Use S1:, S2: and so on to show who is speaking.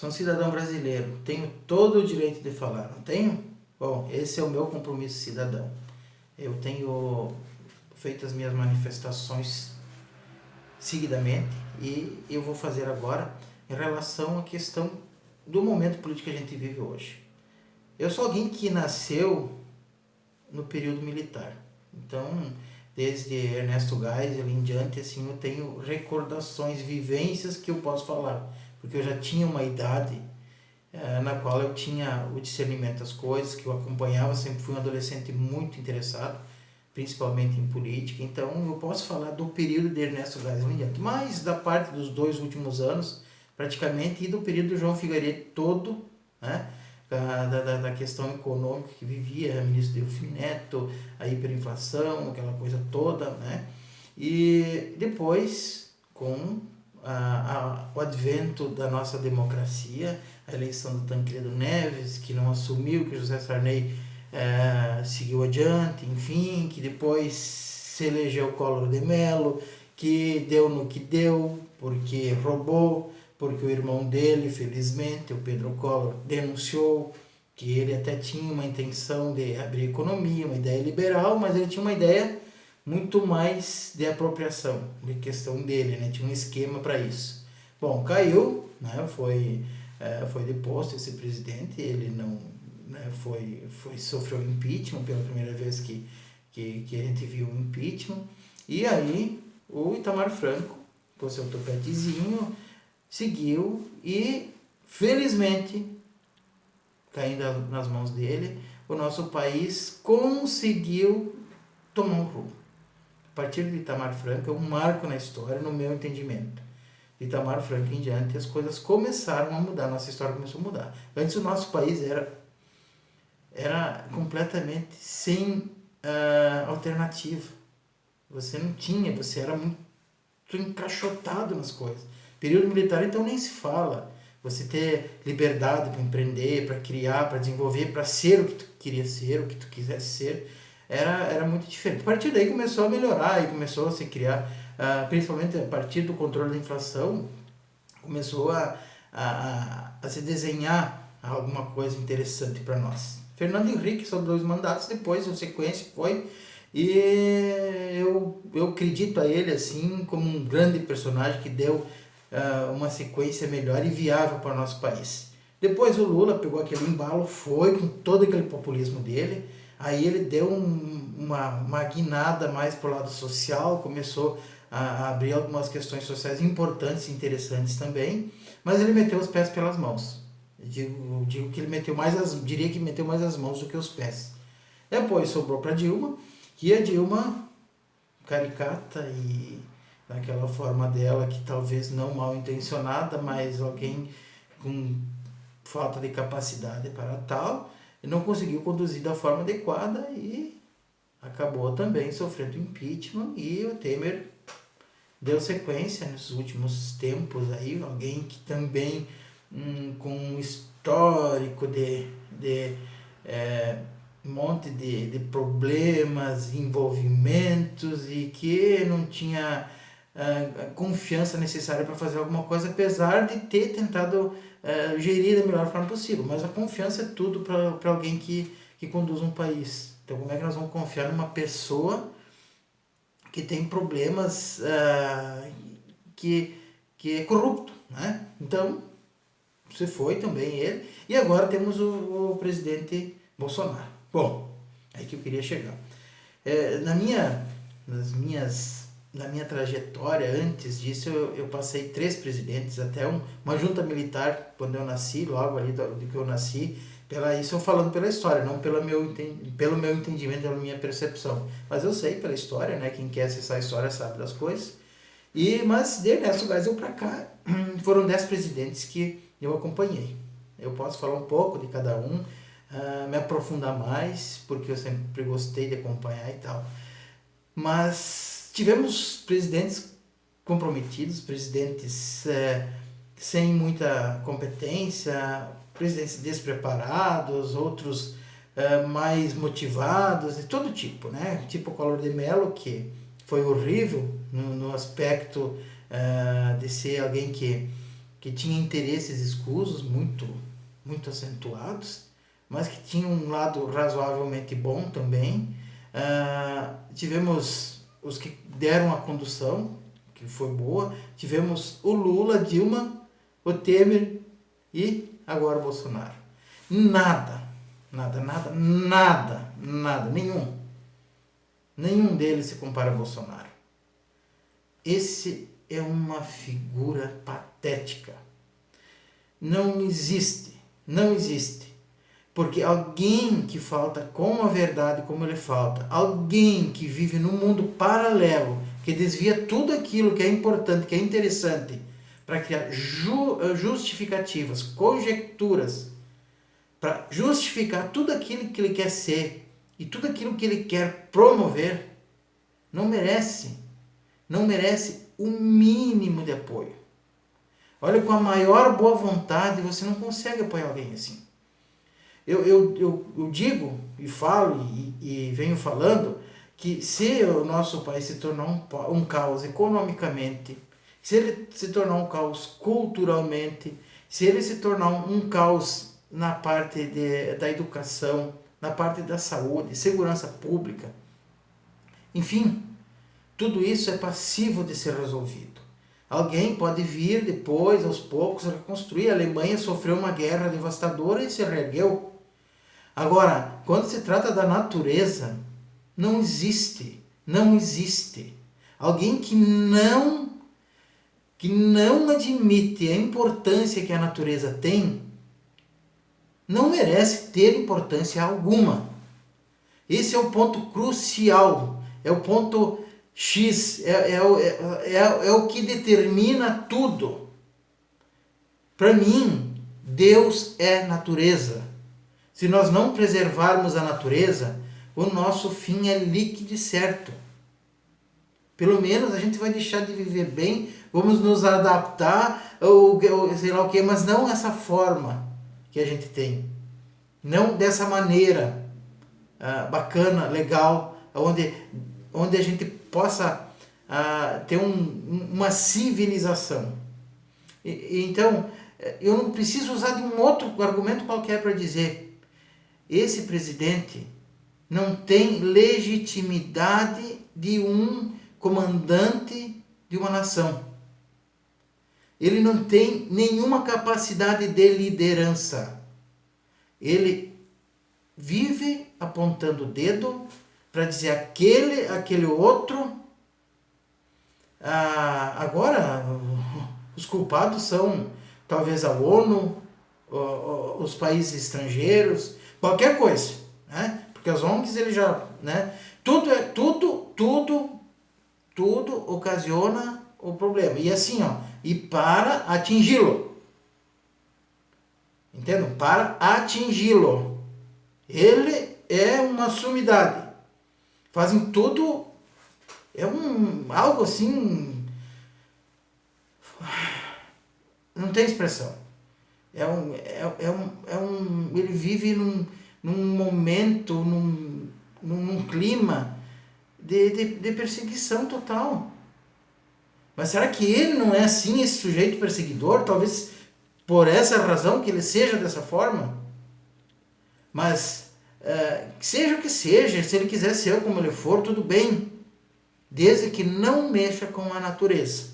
S1: Sou um cidadão brasileiro, tenho todo o direito de falar, não tenho? Bom, esse é o meu compromisso cidadão. Eu tenho feito as minhas manifestações seguidamente e eu vou fazer agora em relação à questão do momento político que a gente vive hoje. Eu sou alguém que nasceu no período militar, então desde Ernesto Geisel em diante, assim, eu tenho recordações, vivências que eu posso falar, porque eu já tinha uma idade na qual eu tinha o discernimento das coisas, que eu acompanhava, sempre fui um adolescente muito interessado, principalmente em política, então eu posso falar do período de Ernesto Geisel em diante, mas da parte dos 2 últimos anos, praticamente, e do período do João Figueiredo todo, né? Da questão econômica que vivia, ministro Delfim Neto, a hiperinflação, aquela coisa toda, né? E depois, com o advento da nossa democracia, a eleição do Tancredo Neves, que não assumiu, que José Sarney seguiu adiante, enfim, que depois se elegeu o Collor de Mello, que deu no que deu, porque roubou, porque o irmão dele, felizmente, o Pedro Collor, denunciou que ele até tinha uma intenção de abrir economia, uma ideia liberal, mas ele tinha uma ideia muito mais de apropriação, de questão dele, né? Tinha um esquema para isso. Bom, caiu, né? Foi deposto esse presidente, ele não, né? Sofreu impeachment pela primeira vez que a gente viu o impeachment, e aí o Itamar Franco, com seu topetezinho, seguiu e, felizmente, caindo nas mãos dele, o nosso país conseguiu tomar um rumo. A partir de Itamar Franco é um marco na história, no meu entendimento. De Itamar Franco em diante, as coisas começaram a mudar, nossa história começou a mudar. Antes o nosso país era completamente sem alternativa. Você não tinha, você era muito encaixotado nas coisas. Período militar, então, nem se fala. Você ter liberdade para empreender, para criar, para desenvolver, para ser o que tu queria ser, o que tu quisesse ser, era muito diferente. A partir daí começou a melhorar e começou a se criar, principalmente a partir do controle da inflação, começou a se desenhar alguma coisa interessante para nós. Fernando Henrique, sobre 2 mandatos, depois, a sequência foi, e eu acredito a ele assim como um grande personagem que deu uma sequência melhor e viável para o nosso país. Depois o Lula pegou aquele embalo, foi com todo aquele populismo dele, aí ele deu uma guinada mais para o lado social, começou a abrir algumas questões sociais importantes e interessantes também, mas ele meteu os pés pelas mãos. Digo que ele diria que meteu mais as mãos do que os pés. Depois sobrou para Dilma, que a Dilma, caricata e daquela forma dela, que talvez não mal intencionada, mas alguém com falta de capacidade para tal, não conseguiu conduzir da forma adequada e acabou também sofrendo impeachment, e o Temer deu sequência nos últimos tempos aí, alguém que também com um histórico de um monte de problemas, envolvimentos, e que não tinha a confiança necessária para fazer alguma coisa, apesar de ter tentado gerir da melhor forma possível. Mas a confiança é tudo para alguém que conduz um país. Então, como é que nós vamos confiar numa pessoa que tem problemas, que é corrupto, né? Então, você foi também ele. E agora temos o presidente Bolsonaro. Bom, aí que eu queria chegar. Na minha trajetória, antes disso, eu passei 3 presidentes, até uma junta militar, quando eu nasci, logo ali do que eu nasci. Isso eu falando pela história, não pelo meu entendimento, pela minha percepção. Mas eu sei pela história, né? Quem quer acessar a história sabe das coisas. Mas de Ernesto Geisel para cá, foram 10 presidentes que eu acompanhei. Eu posso falar um pouco de cada um, me aprofundar mais, porque eu sempre gostei de acompanhar e tal. Mas tivemos presidentes comprometidos, presidentes sem muita competência, presidentes despreparados, outros mais motivados, de todo tipo, né? Tipo o Collor de Mello, que foi horrível no aspecto de ser alguém que que tinha interesses escusos muito, muito acentuados, mas que tinha um lado razoavelmente bom também. Tivemos os que deram a condução, que foi boa. Tivemos o Lula, Dilma, o Temer e agora o Bolsonaro. Nada, nenhum deles se compara a Bolsonaro. Esse é uma figura patética. Não existe. Porque alguém que falta com a verdade como ele falta, alguém que vive num mundo paralelo, que desvia tudo aquilo que é importante, que é interessante, para criar justificativas, conjecturas, para justificar tudo aquilo que ele quer ser e tudo aquilo que ele quer promover, não merece o mínimo de apoio. Olha, com a maior boa vontade, você não consegue apoiar alguém assim. Eu digo e falo e venho falando que se o nosso país se tornar um caos economicamente, se ele se tornar um caos culturalmente, se ele se tornar um caos na parte da educação, na parte da saúde, segurança pública, enfim, tudo isso é passivo de ser resolvido. Alguém pode vir depois, aos poucos, reconstruir. A Alemanha sofreu uma guerra devastadora e se reergueu. Agora, quando se trata da natureza, não existe alguém que não admite a importância que a natureza tem, não merece ter importância alguma. Esse é o ponto crucial, é o ponto X, é o que determina tudo. Para mim, Deus é natureza. Se nós não preservarmos a natureza, o nosso fim é líquido e certo. Pelo menos a gente vai deixar de viver bem, vamos nos adaptar, ou sei lá o que, mas não essa forma que a gente tem. Não dessa maneira bacana, legal, onde a gente possa ter uma civilização. Então, eu não preciso usar de um outro argumento qualquer para dizer: esse presidente não tem legitimidade de um comandante de uma nação. Ele não tem nenhuma capacidade de liderança. Ele vive apontando o dedo para dizer aquele outro. Agora, os culpados são talvez a ONU, os países estrangeiros, qualquer coisa, né? Porque as ONGs ele já, né? Tudo ocasiona o problema. E assim, e para atingi-lo. Entendem? Para atingi-lo. Ele é uma sumidade. Fazem tudo, algo assim, não tem expressão. Ele vive num momento, num clima de perseguição total. Mas será que ele não é assim, esse sujeito perseguidor? Talvez por essa razão que ele seja dessa forma? Mas, seja o que seja, se ele quiser ser como ele for, tudo bem. Desde que não mexa com a natureza.